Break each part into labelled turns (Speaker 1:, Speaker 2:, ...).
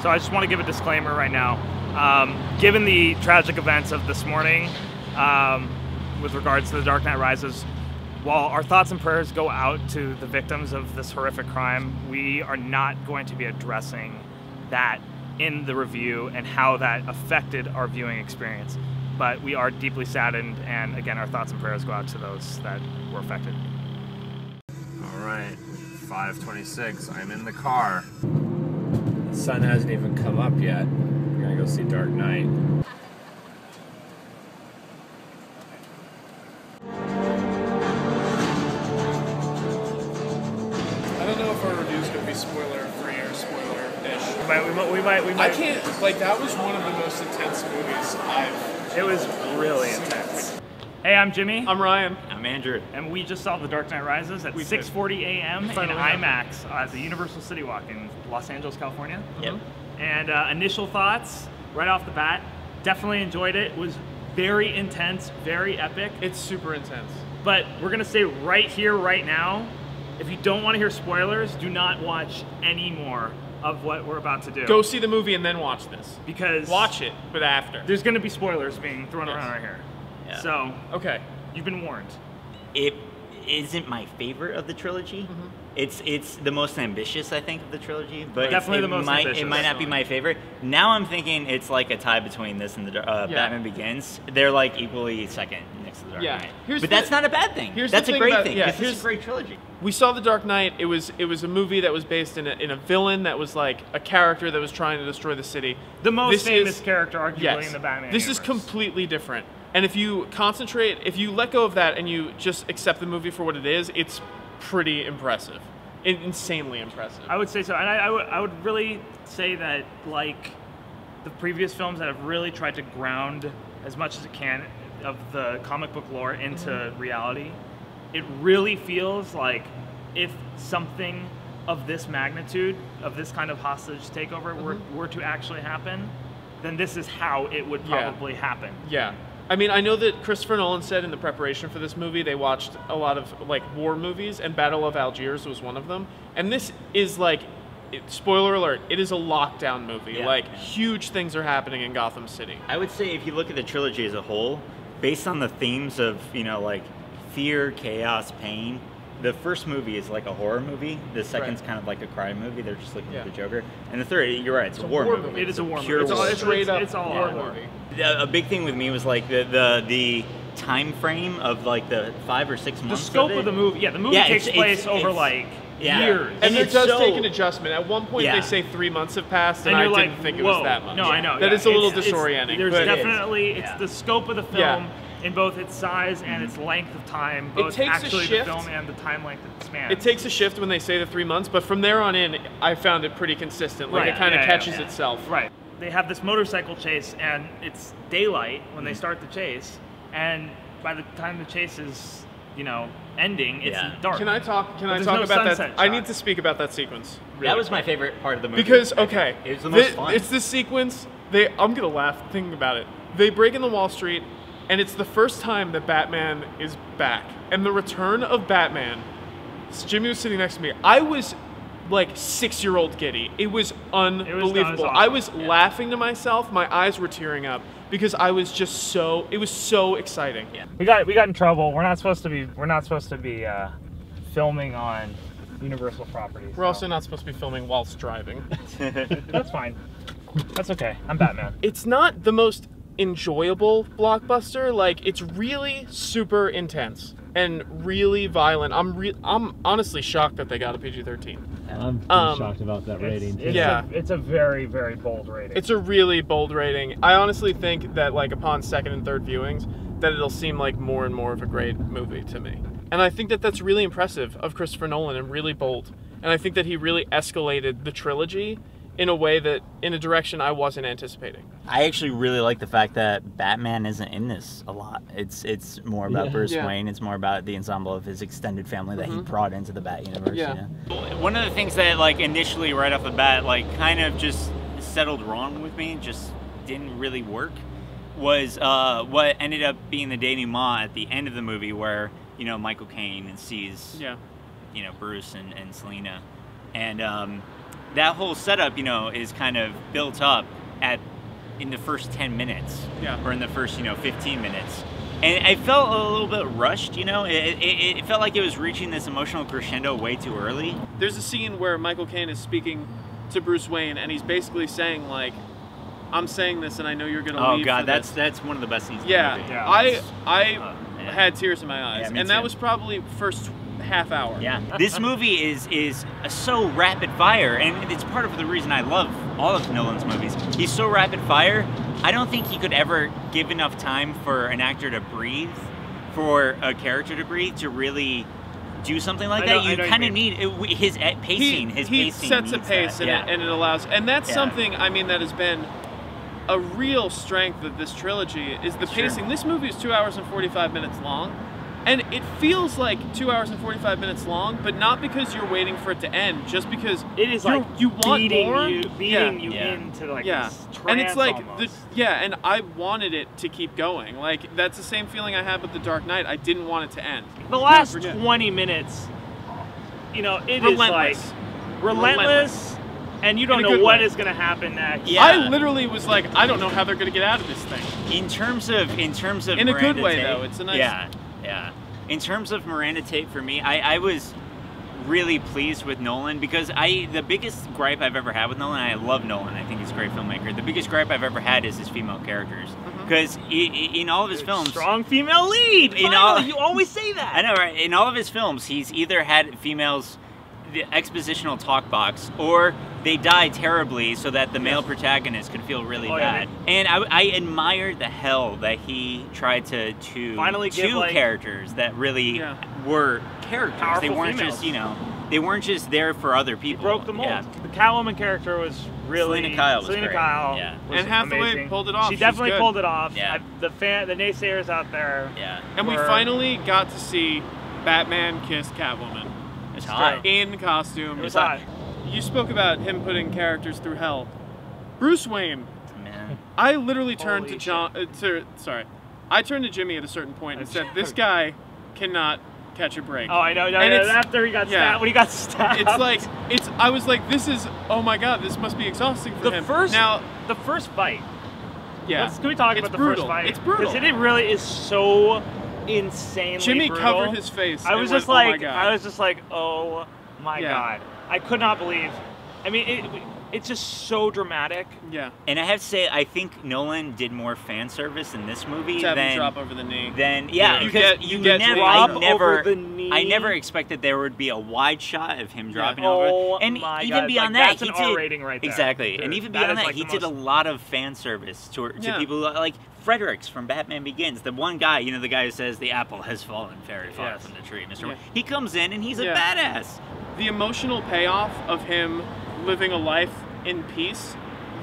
Speaker 1: So I just want to give a disclaimer right now. Given the tragic events of this morning, with regards to The Dark Knight Rises, while our thoughts and prayers go out to the victims of this horrific crime, we are not going to be addressing that in the review and how that affected our viewing experience. But we are deeply saddened, and again, our thoughts and prayers go out to those that were affected.
Speaker 2: All right, 5:26. I'm in the car. The sun hasn't even come up yet. We're gonna go see Dark Knight.
Speaker 3: I don't know if our review's gonna be spoiler-free or spoiler-ish.
Speaker 1: We might.
Speaker 3: I can't, like, that was one of the most intense movies
Speaker 1: It was really intense. Hey, I'm Jimmy.
Speaker 3: I'm Ryan.
Speaker 4: I'm Andrew.
Speaker 1: And we just saw The Dark Knight Rises at 6:40 a.m. in IMAX at the Universal City Walk in Los Angeles, California.
Speaker 4: Yep.
Speaker 1: And initial thoughts, right off the bat, definitely enjoyed it. It was very intense, very epic.
Speaker 3: It's super intense.
Speaker 1: But we're gonna say right here, right now, if you don't want to hear spoilers, do not watch any more of what we're about to do.
Speaker 3: Go see the movie and then watch this.
Speaker 1: Because
Speaker 3: watch it, but after.
Speaker 1: There's gonna be spoilers being thrown around right here.
Speaker 4: Yeah.
Speaker 1: So,
Speaker 3: okay.
Speaker 1: You've been warned.
Speaker 4: It isn't my favorite of the trilogy. It's the most ambitious, I think, of the trilogy. But
Speaker 1: definitely the most ambitious.
Speaker 4: It might not be my favorite. Now I'm thinking it's like a tie between this and the Batman Begins. They're like equally second next to the Dark Knight. But that's not a bad thing. That's a great thing. This is a great trilogy.
Speaker 3: We saw The Dark Knight. It was a movie that was based in a villain that was like a character that was trying to destroy the city.
Speaker 1: The most famous character, arguably, in the Batman
Speaker 3: This
Speaker 1: universe.
Speaker 3: is completely different. And if you concentrate, if you let go of that and you just accept the movie for what it is, it's pretty impressive. Insanely impressive.
Speaker 1: I would say so. And I would really say that, like the previous films that have really tried to ground as much as it can of the comic book lore into reality, it really feels like if something of this magnitude, of this kind of hostage takeover were to actually happen, then this is how it would probably happen.
Speaker 3: Yeah. I mean, I know that Christopher Nolan said in the preparation for this movie, they watched a lot of like war movies, and Battle of Algiers was one of them. And this is like, spoiler alert, it is a lockdown movie.
Speaker 4: Yeah.
Speaker 3: Like, huge things are happening in Gotham City.
Speaker 4: I would say if you look at the trilogy as a whole, based on the themes of, like fear, chaos, pain, the first movie is like a horror movie. The second's kind of like a crime movie. They're just looking at the Joker. And the third, you're right, it's a war movie.
Speaker 1: It is a war
Speaker 3: Pure
Speaker 1: movie.
Speaker 3: war.
Speaker 1: It's all a war movie.
Speaker 4: A big thing with me was like the time frame of like the 5 or 6 months.
Speaker 1: The scope of the movie. Yeah, the movie takes place over like years.
Speaker 3: And it does take an adjustment. At one point they say 3 months have passed, and I didn't think it was that much.
Speaker 1: No, I know.
Speaker 3: That is a little disorienting.
Speaker 1: There's definitely, it's the scope of the film in both its size and its length of time, both actually the film and the time length it spans.
Speaker 3: It takes a shift when they say the 3 months, but from there on in, I found it pretty consistent. Like, it kind of catches itself.
Speaker 1: Right. They have this motorcycle chase, and it's daylight when they start the chase, and by the time the chase is, ending, it's dark.
Speaker 3: Can I talk about that? I need to speak about that sequence.
Speaker 4: That was my favorite part of the movie.
Speaker 3: Because, okay,
Speaker 4: it was the most fun.
Speaker 3: It's this sequence, I'm gonna laugh thinking about it. They break into Wall Street, and it's the first time that Batman is back. And the return of Batman, Jimmy was sitting next to me, I was like 6-year-old giddy. It was unbelievable. I was laughing to myself, my eyes were tearing up, because I was just it was so exciting.
Speaker 4: Yeah.
Speaker 1: We got in trouble. We're not supposed to be filming on Universal properties.
Speaker 3: We're also not supposed to be filming whilst driving.
Speaker 1: That's fine. That's okay. I'm Batman.
Speaker 3: It's not the most enjoyable blockbuster. Like, it's really super intense and really violent. I'm honestly shocked that they got a PG-13.
Speaker 5: I'm shocked about that rating.
Speaker 1: It's a very, very bold rating.
Speaker 3: It's a really bold rating. I honestly think that, like, upon second and third viewings, that it'll seem like more and more of a great movie to me. And I think that that's really impressive of Christopher Nolan and really bold. And I think that he really escalated the trilogy in a way that, in a direction I wasn't anticipating.
Speaker 4: I actually really like the fact that Batman isn't in this a lot. It's more about Bruce Wayne. It's more about the ensemble of his extended family that he brought into the Bat universe. One of the things that, like, initially right off the bat, like, kind of just settled wrong with me, just didn't really work, was what ended up being the denouement at the end of the movie, where Michael Caine sees Bruce and Selina, and that whole setup, you know, is kind of built up in the first 10 minutes, or in the first, 15 minutes. And I felt a little bit rushed, you know? It felt like it was reaching this emotional crescendo way too early.
Speaker 3: There's a scene where Michael Caine is speaking to Bruce Wayne, and he's basically saying, like, I'm saying this and I know you're gonna leave.
Speaker 4: Oh god,
Speaker 3: for
Speaker 4: that's one of the best scenes in
Speaker 3: yeah,
Speaker 4: the movie.
Speaker 3: I had tears in my eyes,
Speaker 4: me
Speaker 3: and
Speaker 4: too.
Speaker 3: that was probably first half hour.
Speaker 4: Yeah, this movie is so rapid fire, and it's part of the reason I love all of Nolan's movies. He's so rapid fire. I don't think he could ever give enough time for an actor to breathe, for a character to breathe, to really do something like that. You kind of need his pacing.
Speaker 3: He sets a pace, and it allows, and that's something, I mean, that has been a real strength of this trilogy, is the pacing. This movie is 2 hours and 45 minutes long, and it feels like 2 hours and 45 minutes long, but not because you're waiting for it to end, just because
Speaker 1: it is
Speaker 3: like you want more,
Speaker 1: beating you into like this trance
Speaker 3: and it's like
Speaker 1: almost.
Speaker 3: and I wanted it to keep going. Like, that's the same feeling I had with The Dark Knight. I didn't want it to end.
Speaker 1: The last 20 minutes, it is like relentless. And you don't know what is going to happen next.
Speaker 3: Yeah. I literally was like, I don't know how they're going to get out of this thing.
Speaker 4: In terms of
Speaker 3: in a good way, though, it's a nice.
Speaker 4: Yeah. In terms of Miranda Tate, for me, I was really pleased with Nolan, because the biggest gripe I've ever had with Nolan, and I love Nolan, I think he's a great filmmaker. The biggest gripe I've ever had is his female characters, because in all of his films,
Speaker 1: strong female lead. You always say that.
Speaker 4: I know, right? In all of his films, he's either had females, the expositional talk box, or they die terribly so that the male protagonist could feel really bad. And I admired the hell that he tried to
Speaker 1: finally
Speaker 4: give characters that really were characters.
Speaker 1: Powerful
Speaker 4: they weren't
Speaker 1: females.
Speaker 4: just, they weren't just there for other people.
Speaker 1: He broke the mold.
Speaker 4: Yeah.
Speaker 1: The Catwoman character was really
Speaker 4: Selena Kyle was
Speaker 1: Selena
Speaker 4: great.
Speaker 1: Kyle
Speaker 4: Yeah.
Speaker 1: was
Speaker 3: And Hathaway
Speaker 1: amazing.
Speaker 3: pulled it off.
Speaker 1: She
Speaker 3: She's
Speaker 1: definitely
Speaker 3: good.
Speaker 1: pulled it off.
Speaker 4: Yeah.
Speaker 1: The naysayers out there.
Speaker 4: Yeah.
Speaker 3: And we finally got to see Batman kiss Catwoman.
Speaker 4: It's hot.
Speaker 3: In costume.
Speaker 1: It was hot.
Speaker 3: You spoke about him putting characters through hell. Bruce Wayne.
Speaker 4: Man.
Speaker 3: I literally turned
Speaker 1: Holy
Speaker 3: to John. I turned to Jimmy at a certain point and said, "This guy cannot catch a break."
Speaker 1: Oh, I know.
Speaker 3: And it's,
Speaker 1: after he got stabbed, when he got stabbed,
Speaker 3: it's like I was like, "This is, oh my god, this must be exhausting for him."
Speaker 1: The first fight.
Speaker 3: Yeah.
Speaker 1: Can we talk about the
Speaker 3: brutal.
Speaker 1: first fight?
Speaker 3: It's brutal.
Speaker 1: Because it really is so insanely
Speaker 3: Jimmy
Speaker 1: brutal.
Speaker 3: covered his face.
Speaker 1: I was
Speaker 3: and
Speaker 1: just
Speaker 3: went,
Speaker 1: like,
Speaker 3: oh my god.
Speaker 1: God. I could not believe. I mean, it's just so dramatic.
Speaker 3: Yeah.
Speaker 4: And I have to say, I think Nolan did more fan service in this movie
Speaker 3: To have him
Speaker 4: than
Speaker 3: drop over the knee.
Speaker 4: You
Speaker 3: get
Speaker 4: never,
Speaker 1: drop
Speaker 4: I never,
Speaker 1: over the knee.
Speaker 4: I never expected there would be a wide shot of him dropping
Speaker 1: Oh
Speaker 4: over. And
Speaker 1: my
Speaker 4: even
Speaker 1: God.
Speaker 4: beyond
Speaker 1: Like,
Speaker 4: that,
Speaker 1: that's an R rating right there.
Speaker 4: Exactly.
Speaker 1: Dude,
Speaker 4: and even
Speaker 1: that
Speaker 4: beyond
Speaker 1: is,
Speaker 4: that,
Speaker 1: like,
Speaker 4: he
Speaker 1: the
Speaker 4: did a
Speaker 1: most-
Speaker 4: lot of fan service to people like Fredericks from Batman Begins. The one guy, the guy who says the apple has fallen very far from the tree, Mr.
Speaker 3: Yeah.
Speaker 4: He comes in and he's a badass.
Speaker 3: The emotional payoff of him living a life in peace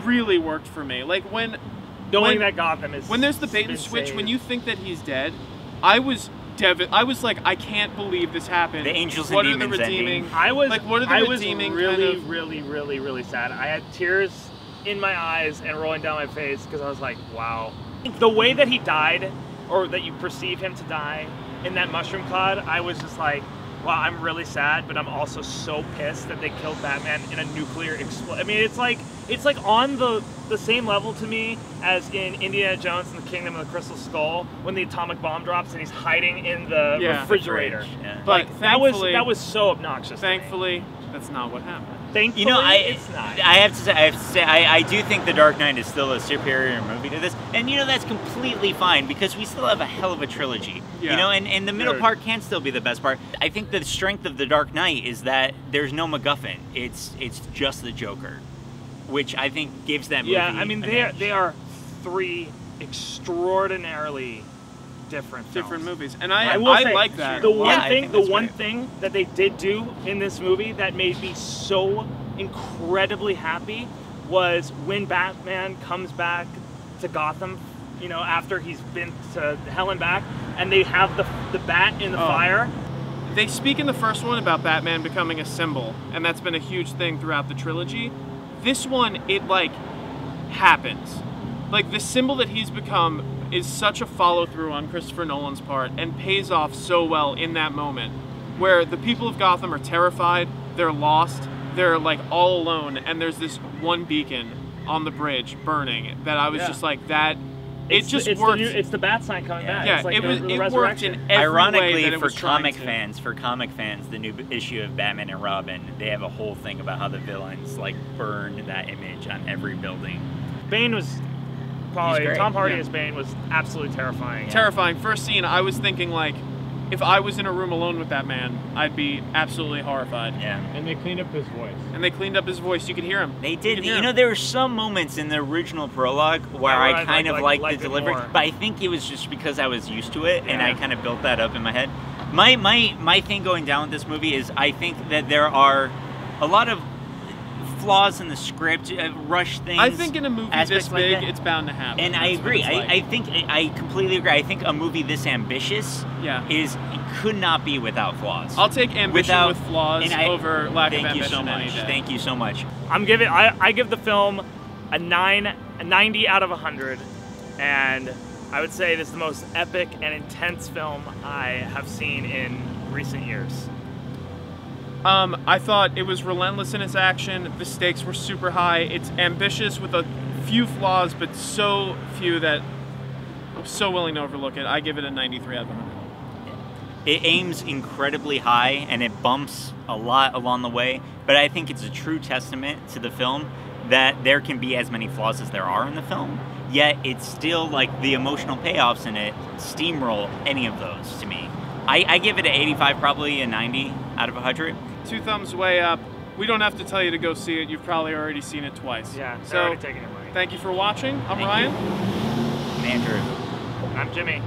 Speaker 3: really worked for me. Like
Speaker 1: Knowing that Gotham is
Speaker 3: when there's the bait and switch, when you think that he's dead, I was like, I can't believe this happened.
Speaker 4: The angels
Speaker 3: what
Speaker 4: and
Speaker 3: are the
Speaker 4: demons
Speaker 3: redeeming?
Speaker 4: ending.
Speaker 1: I was
Speaker 3: like, what are the
Speaker 1: I
Speaker 3: redeeming
Speaker 1: was really,
Speaker 3: kind of,
Speaker 1: really, really, really sad. I had tears in my eyes and rolling down my face because I was like, wow. The way that he died, or that you perceive him to die in that mushroom cloud, I was just like, wow, I'm really sad, but I'm also so pissed that they killed Batman in a nuclear explosion. I mean, it's like on the same level to me as in Indiana Jones and the Kingdom of the Crystal Skull when the atomic bomb drops and he's hiding in the refrigerator.
Speaker 4: Yeah.
Speaker 3: But
Speaker 1: Like, that was so obnoxious.
Speaker 3: Thankfully, that's not what happened.
Speaker 1: Thankfully, it's not.
Speaker 4: I have to say, I do think The Dark Knight is still a superior movie to this, and that's completely fine because we still have a hell of a trilogy.
Speaker 3: Yeah.
Speaker 4: And the middle part can still be the best part. I think the strength of The Dark Knight is that there's no MacGuffin. It's just the Joker, which I think gives that movie.
Speaker 1: Yeah, I mean
Speaker 4: an edge.
Speaker 1: they are three extraordinarily different
Speaker 3: movies, and I
Speaker 1: will say,
Speaker 3: like that.
Speaker 1: The
Speaker 3: Yeah,
Speaker 1: one thing that they did do in this movie that made me so incredibly happy was when Batman comes back to Gotham, after he's been to hell and back, and they have the bat in the fire.
Speaker 3: They speak in the first one about Batman becoming a symbol, and that's been a huge thing throughout the trilogy. This one, it happens. Like, the symbol that he's become is such a follow-through on Christopher Nolan's part and pays off so well in that moment where the people of Gotham are terrified, they're lost, they're like all alone, and there's this one beacon on the bridge burning that I was just like, that. It just worked.
Speaker 1: It's the bat sign coming back.
Speaker 3: Yeah,
Speaker 1: it's like
Speaker 3: it
Speaker 1: the
Speaker 3: worked
Speaker 1: resurrection.
Speaker 3: in every way
Speaker 4: Ironically,
Speaker 3: that it
Speaker 4: for
Speaker 3: was trying
Speaker 4: comic
Speaker 3: to.
Speaker 4: fans, the new issue of Batman and Robin, they have a whole thing about how the villains like burned that image on every building.
Speaker 1: Bane was probably
Speaker 4: great.
Speaker 1: Tom Hardy as Bane was absolutely terrifying.
Speaker 3: Terrifying. First scene, I was thinking like, if I was in a room alone with that man, I'd be absolutely horrified.
Speaker 4: Yeah.
Speaker 5: And they cleaned up his voice.
Speaker 3: And they cleaned up his voice. You could hear him.
Speaker 4: They did. You know, there were some moments in the original prologue where I kind of liked the delivery, but I think it was just because I was used to it, and I kind of built that up in my head. My thing going down with this movie is I think that there are a lot of flaws in the script, rush things.
Speaker 3: I think in a movie this big,
Speaker 4: like
Speaker 3: it's bound to happen.
Speaker 4: And I agree. I think I completely agree. I think a movie this ambitious could not be without flaws.
Speaker 3: I'll take ambition with flaws over lack of ambition.
Speaker 4: Thank you so much. Thank you so much.
Speaker 1: I give the film a 90 out of 100, and I would say it is the most epic and intense film I have seen in recent years.
Speaker 3: I thought it was relentless in its action. The stakes were super high. It's ambitious with a few flaws, but so few that I'm so willing to overlook it. I give it a 93 out of 100.
Speaker 4: It aims incredibly high, and it bumps a lot along the way, but I think it's a true testament to the film that there can be as many flaws as there are in the film, yet it's still like the emotional payoffs in it steamroll any of those to me. I give it an 85, probably a 90 out of 100.
Speaker 3: 2 thumbs way up. We don't have to tell you to go see it. You've probably already seen it twice.
Speaker 1: Yeah,
Speaker 3: so
Speaker 1: already taking your money.
Speaker 3: Thank you for watching. I'm Ryan.
Speaker 4: I'm Andrew.
Speaker 1: I'm Jimmy.